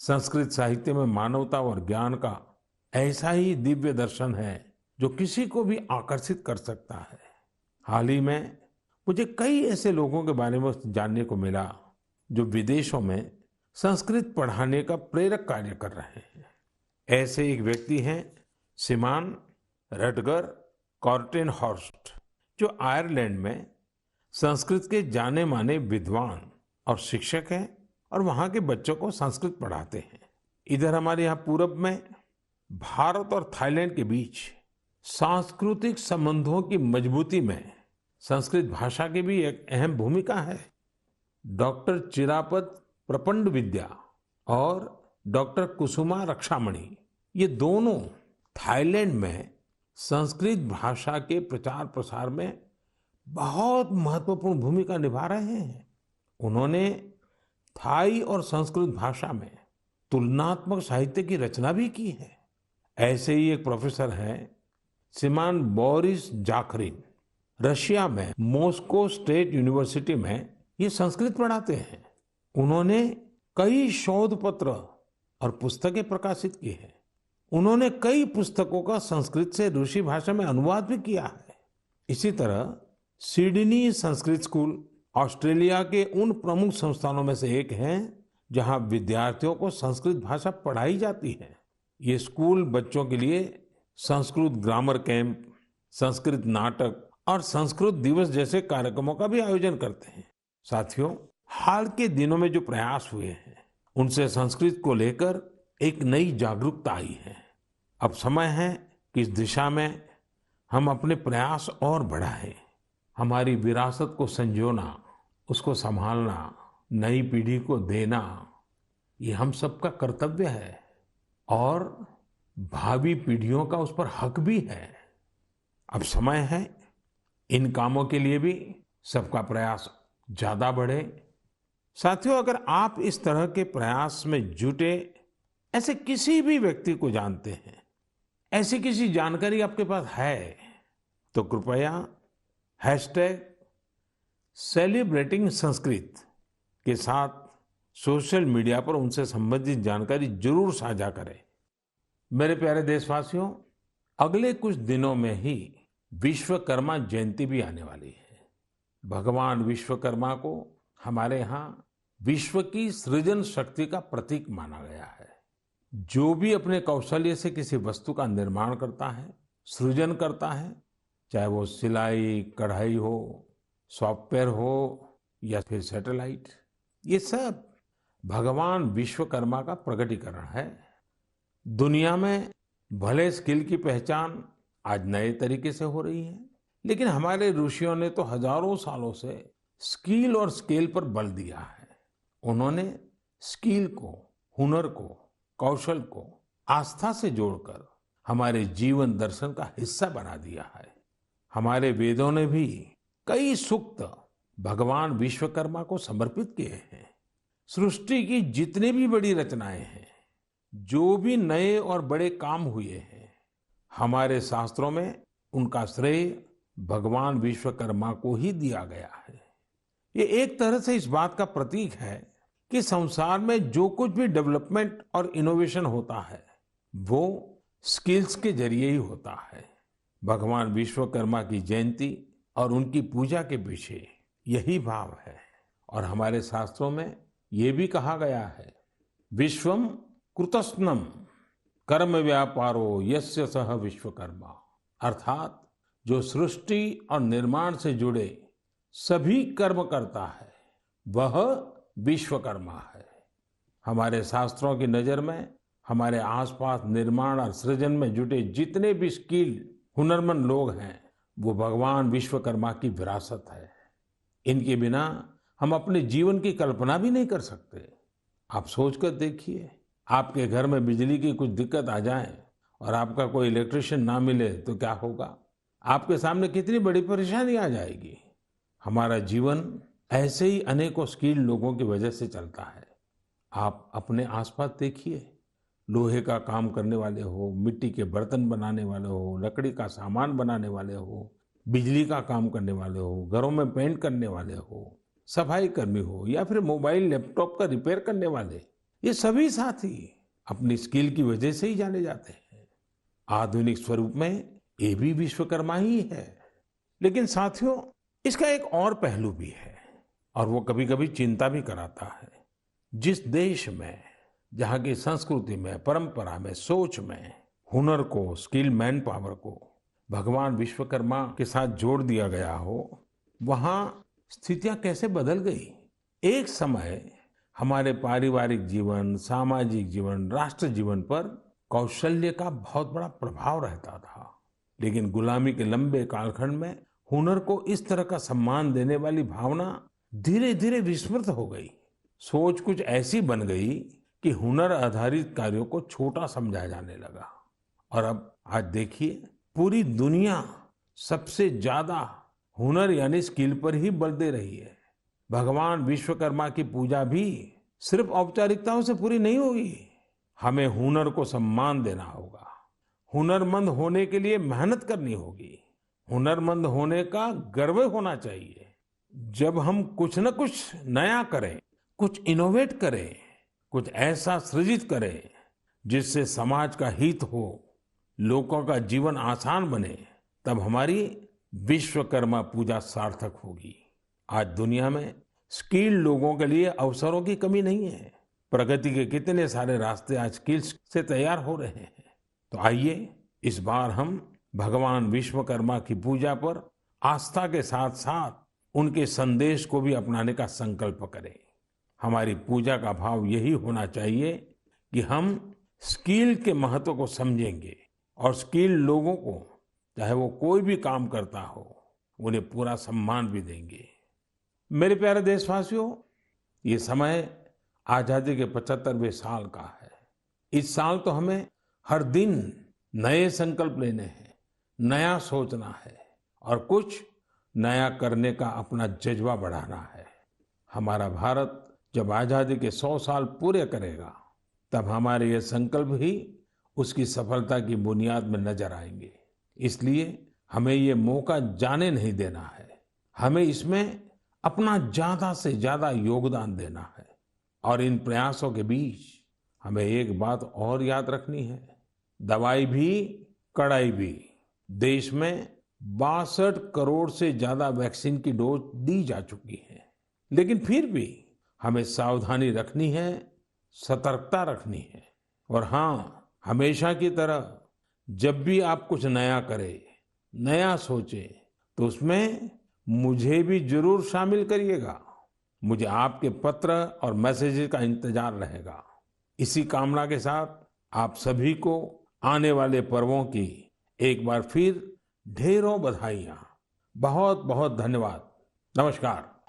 संस्कृत साहित्य में मानवता और ज्ञान का ऐसा ही दिव्य दर्शन है जो किसी को भी आकर्षित कर सकता है। हाल ही में मुझे कई ऐसे लोगों के बारे में जानने को मिला जो विदेशों में संस्कृत पढ़ाने का प्रेरक कार्य कर रहे हैं। ऐसे एक व्यक्ति हैं श्रीमान रटगर कॉर्टेनहॉर्स्ट, जो आयरलैंड में संस्कृत के जाने माने विद्वान और शिक्षक हैं और वहाँ के बच्चों को संस्कृत पढ़ाते हैं। इधर हमारे यहाँ पूरब में भारत और थाईलैंड के बीच सांस्कृतिक संबंधों की मजबूती में संस्कृत भाषा की भी एक अहम भूमिका है। डॉक्टर चिरापत प्रपंड विद्या और डॉक्टर कुसुमा रक्षामणि, ये दोनों थाईलैंड में संस्कृत भाषा के प्रचार प्रसार में बहुत महत्वपूर्ण भूमिका निभा रहे हैं। उन्होंने थाई और संस्कृत भाषा में तुलनात्मक साहित्य की रचना भी की है। ऐसे ही एक प्रोफेसर हैं श्रीमान बोरिस जाखरिन, रशिया में मॉस्को स्टेट यूनिवर्सिटी में ये संस्कृत पढ़ाते हैं। उन्होंने कई शोध पत्र और पुस्तकें प्रकाशित की हैं। उन्होंने कई पुस्तकों का संस्कृत से रूसी भाषा में अनुवाद भी किया है। इसी तरह सिडनी संस्कृत स्कूल ऑस्ट्रेलिया के उन प्रमुख संस्थानों में से एक है जहां विद्यार्थियों को संस्कृत भाषा पढ़ाई जाती है। ये स्कूल बच्चों के लिए संस्कृत ग्रामर कैंप, संस्कृत नाटक और संस्कृत दिवस जैसे कार्यक्रमों का भी आयोजन करते हैं। साथियों, हाल के दिनों में जो प्रयास हुए हैं उनसे संस्कृत को लेकर एक नई जागरूकता आई है। अब समय है कि इस दिशा में हम अपने प्रयास और बढ़ाएं। हमारी विरासत को संजोना, उसको संभालना, नई पीढ़ी को देना, ये हम सबका कर्तव्य है और भावी पीढ़ियों का उस पर हक भी है। अब समय है इन कामों के लिए भी सबका प्रयास ज्यादा बढ़े। साथियों, अगर आप इस तरह के प्रयास में जुटे ऐसे किसी भी व्यक्ति को जानते हैं, ऐसी किसी जानकारी आपके पास है, तो कृपया #सेलिब्रेटिंग संस्कृत के साथ सोशल मीडिया पर उनसे संबंधित जानकारी जरूर साझा करें। मेरे प्यारे देशवासियों, अगले कुछ दिनों में ही विश्वकर्मा जयंती भी आने वाली है। भगवान विश्वकर्मा को हमारे यहाँ विश्व की सृजन शक्ति का प्रतीक माना गया है। जो भी अपने कौशल्य से किसी वस्तु का निर्माण करता है, सृजन करता है, चाहे वो सिलाई कढ़ाई हो, सॉफ्टवेयर हो या फिर सैटेलाइट, ये सब भगवान विश्वकर्मा का प्रकटीकरण है। दुनिया में भले स्किल की पहचान आज नए तरीके से हो रही है, लेकिन हमारे ऋषियों ने तो हजारों सालों से स्किल और स्केल पर बल दिया है। उन्होंने स्किल को, हुनर को, कौशल को आस्था से जोड़कर हमारे जीवन दर्शन का हिस्सा बना दिया है। हमारे वेदों ने भी कई सूक्त भगवान विश्वकर्मा को समर्पित किए हैं। सृष्टि की जितनी भी बड़ी रचनाएं हैं, जो भी नए और बड़े काम हुए हैं, हमारे शास्त्रों में उनका श्रेय भगवान विश्वकर्मा को ही दिया गया है। ये एक तरह से इस बात का प्रतीक है कि संसार में जो कुछ भी डेवलपमेंट और इनोवेशन होता है वो स्किल्स के जरिए ही होता है। भगवान विश्वकर्मा की जयंती और उनकी पूजा के पीछे यही भाव है। और हमारे शास्त्रों में ये भी कहा गया है, विश्वम कृतस्नम कर्म व्यापारो यस्य सह विश्वकर्मा, अर्थात जो सृष्टि और निर्माण से जुड़े सभी कर्म करता है वह विश्वकर्मा है। हमारे शास्त्रों की नजर में हमारे आसपास निर्माण और सृजन में जुटे जितने भी स्किल हुनरमंद लोग हैं, वो भगवान विश्वकर्मा की विरासत है। इनके बिना हम अपने जीवन की कल्पना भी नहीं कर सकते। आप सोचकर देखिए, आपके घर में बिजली की कुछ दिक्कत आ जाए और आपका कोई इलेक्ट्रिशियन ना मिले तो क्या होगा? आपके सामने कितनी बड़ी परेशानी आ जाएगी। हमारा जीवन ऐसे ही अनेकों स्किल लोगों की वजह से चलता है। आप अपने आसपास देखिए, लोहे का काम करने वाले हो, मिट्टी के बर्तन बनाने वाले हो, लकड़ी का सामान बनाने वाले हो, बिजली का काम करने वाले हो, घरों में पेंट करने वाले हो, सफाई कर्मी हो या फिर मोबाइल लैपटॉप का रिपेयर करने वाले, ये सभी साथी अपनी स्किल की वजह से ही जाने जाते हैं। आधुनिक स्वरूप में ये भी विश्वकर्मा ही है। लेकिन साथियों, इसका एक और पहलू भी है और वो कभी-कभी चिंता भी कराता है। जिस देश में, जहाँ की संस्कृति में, परंपरा में, सोच में हुनर को, स्किल मैन पावर को भगवान विश्वकर्मा के साथ जोड़ दिया गया हो, वहाँ स्थितियां कैसे बदल गई। एक समय हमारे पारिवारिक जीवन, सामाजिक जीवन, राष्ट्र जीवन पर कौशल्य का बहुत बड़ा प्रभाव रहता था। लेकिन गुलामी के लंबे कालखंड में हुनर को इस तरह का सम्मान देने वाली भावना धीरे धीरे विस्मृत हो गई। सोच कुछ ऐसी बन गई कि हुनर आधारित कार्यों को छोटा समझा जाने लगा। और अब आज देखिए, पूरी दुनिया सबसे ज्यादा हुनर यानी स्किल पर ही बल दे रही है। भगवान विश्वकर्मा की पूजा भी सिर्फ औपचारिकताओं से पूरी नहीं होगी। हमें हुनर को सम्मान देना होगा। हुनरमंद होने के लिए मेहनत करनी होगी। हुनरमंद होने का गर्व होना चाहिए। जब हम कुछ न कुछ नया करें, कुछ इनोवेट करें, कुछ ऐसा सृजित करें जिससे समाज का हित हो, लोगों का जीवन आसान बने, तब हमारी विश्वकर्मा पूजा सार्थक होगी। आज दुनिया में स्किल्ड लोगों के लिए अवसरों की कमी नहीं है। प्रगति के कितने सारे रास्ते आज स्किल्स से तैयार हो रहे हैं। तो आइए इस बार हम भगवान विश्वकर्मा की पूजा पर आस्था के साथ साथ उनके संदेश को भी अपनाने का संकल्प करें। हमारी पूजा का भाव यही होना चाहिए कि हम स्किल के महत्व को समझेंगे और स्किल लोगों को, चाहे वो कोई भी काम करता हो, उन्हें पूरा सम्मान भी देंगे। मेरे प्यारे देशवासियों, ये समय आजादी के 75वें साल का है। इस साल तो हमें हर दिन नए संकल्प लेने हैं, नया सोचना है और कुछ नया करने का अपना जज्बा बढ़ाना है। हमारा भारत जब आजादी के 100 साल पूरे करेगा, तब हमारे ये संकल्प ही उसकी सफलता की बुनियाद में नजर आएंगे। इसलिए हमें ये मौका जाने नहीं देना है। हमें इसमें अपना ज्यादा से ज्यादा योगदान देना है। और इन प्रयासों के बीच हमें एक बात और याद रखनी है। दवाई भी, कड़ाई भी। देश में 62 करोड़ से ज्यादा वैक्सीन की डोज दी जा चुकी है। लेकिन फिर भी हमें सावधानी रखनी है, सतर्कता रखनी है। और हाँ, हमेशा की तरह जब भी आप कुछ नया करें, नया सोचें, तो उसमें मुझे भी जरूर शामिल करिएगा। मुझे आपके पत्र और मैसेजेस का इंतजार रहेगा। इसी कामना के साथ आप सभी को आने वाले पर्वों की एक बार फिर ढेरों बधाइयाँ। बहुत बहुत धन्यवाद। नमस्कार।